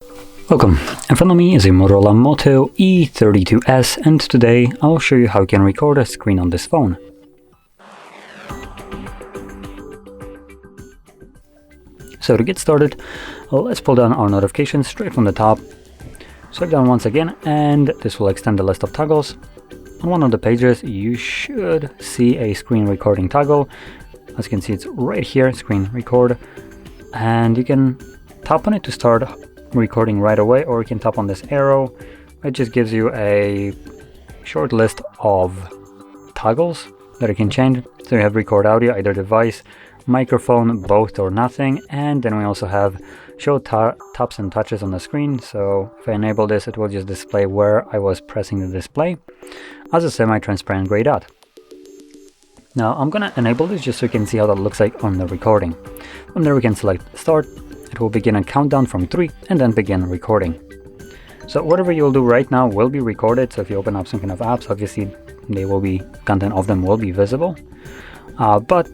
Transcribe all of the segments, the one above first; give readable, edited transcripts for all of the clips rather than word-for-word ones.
Welcome, in front of me is a MOTOROLA Moto E32s, and today I'll show you how you can record a screen on this phone. So to get started, let's pull down our notifications straight from the top. Swipe down once again, and this will extend the list of toggles. On one of the pages you should see a screen recording toggle. As you can see, it's right here, screen record, and you can tap on it to start recording right away, or you can tap on this arrow. It just gives you a short list of toggles that you can change. So you have record audio, either device, microphone, both or nothing, and then we also have show taps and touches on the screen. So if I enable this, it will just display where I was pressing the display as a semi-transparent gray dot. Now I'm gonna enable this just so you can see how that looks like on the recording. From there we can select start. It will begin a countdown from 3 and then begin recording. So whatever you'll do right now will be recorded. So if you open up some kind of apps, obviously content of them will be visible. But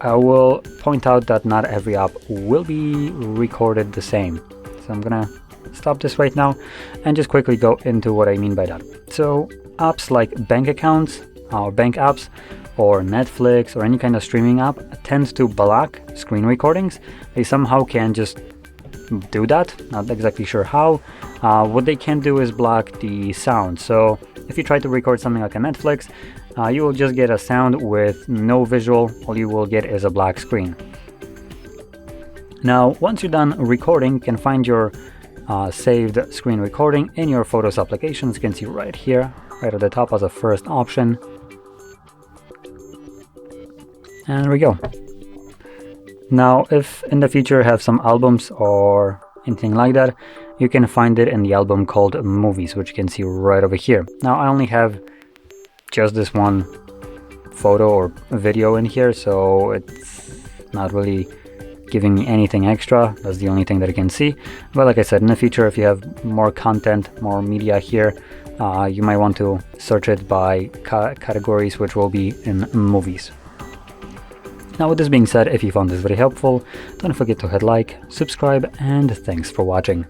I will point out that not every app will be recorded the same. So I'm gonna stop this right now and just quickly go into what I mean by that. So apps like bank accounts, or bank apps, or Netflix, or any kind of streaming app tends to block screen recordings. They somehow can just do that, not exactly sure how. What they can do is block the sound. So if you try to record something like a Netflix, you will just get a sound with no visual. All you will get is a black screen. Now once you're done recording, you can find your saved screen recording in your Photos applications. You can see right here, right at the top as a first option. And there we go. Now if in the future you have some albums or anything like that, you can find it in the album called Movies, which you can see right over here. Now I only have just this one photo or video in here, so it's not really giving me anything extra. That's the only thing that you can see. But like I said, in the future, if you have more content, more media here, you might want to search it by categories, which will be in movies. Now with this being said, if you found this very helpful, don't forget to hit like, subscribe, and thanks for watching.